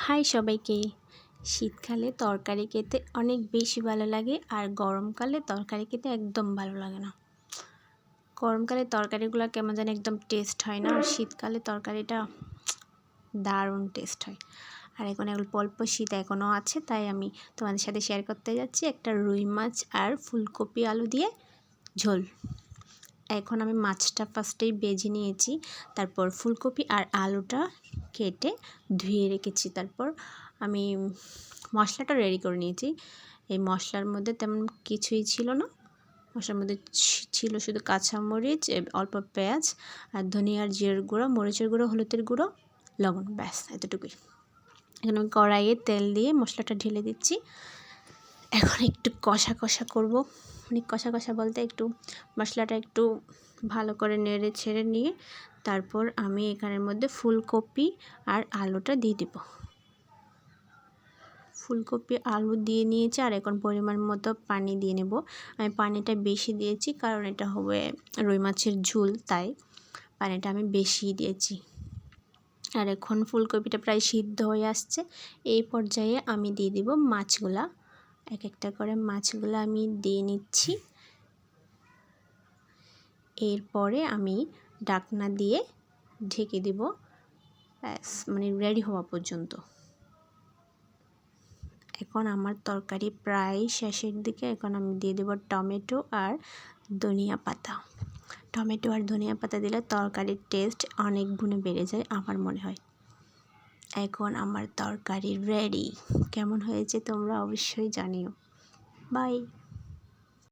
High সবাইকে। শীতকালে তরকারি খেতে অনেক বেশি ভালো লাগে, আর গরমকালে তরকারি খেতে একদম ভালো লাগে না। গরমকালে তরকারিগুলো কেমন যেন একদম টেস্ট হয় না, আর শীতকালে তরকারিটা দারুণ টেস্ট হয়। আর এখন অল্প অল্প শীত এখনও আছে, তাই আমি তোমাদের সাথে শেয়ার করতে যাচ্ছি একটা রুই মাছ আর ফুলকপি আলু দিয়ে ঝোল। এখন আমি মাছটা ফার্স্টেই ভেজে নিয়েছি, তারপর ফুলকপি আর আলুটা কেটে ধুয়ে রেখেছি। তারপর আমি মশলাটা রেডি করে নিয়েছি। এই মশলার মধ্যে তেমন কিছুই ছিল না, মশলার মধ্যে ছিল শুধু কাঁচামরিচ, অল্প পেঁয়াজ আর ধনিয়ার জিরার গুঁড়ো, মরিচের গুঁড়ো, হলুদের গুঁড়ো, লবণ, ব্যাস এতটুকুই। এখন আমি কড়াইয়ে তেল দিয়ে মশলাটা ঢেলে দিচ্ছি। এখন একটু কষা কষা করব, মানে কষা কষা বলতে একটু মশলাটা একটু ভালো করে নেড়ে ছেড়ে নিয়ে তারপর আমি এখানের মধ্যে ফুলকপি আর আলুটা দিয়ে দেব। ফুলকপি আলু দিয়ে নিয়েছি, আর এখন পরিমাণ মতো পানি দিয়ে নেব। আমি পানিটা বেশি দিয়েছি কারণ এটা হবে রুই মাছের ঝোল, তাই পানিটা আমি বেশি দিয়েছি। আর এখন ফুলকপিটা প্রায় সিদ্ধ হয়ে আসছে। এই পর্যায়ে আমি দিয়ে দিব মাছগুলা। এক একটা করে মাছগুলো আমি দিয়ে নিচ্ছি। এরপরে আমি ঢাকনা দিয়ে ঢেকে দিব, ব্যাস মানে রেডি হওয়া পর্যন্ত। এখন আমার তরকারি প্রায় শেষের দিকে। এখন আমি দিয়ে দেব টমেটো আর ধনিয়া পাতা। টমেটো আর ধনিয়া পাতা দিলে তরকারির টেস্ট অনেক গুণে বেড়ে যায় আমার মনে হয়। এখন আমার তরকারি রেডি। কেমন হয়েছে তোমরা অবশ্যই জানিও। বাই।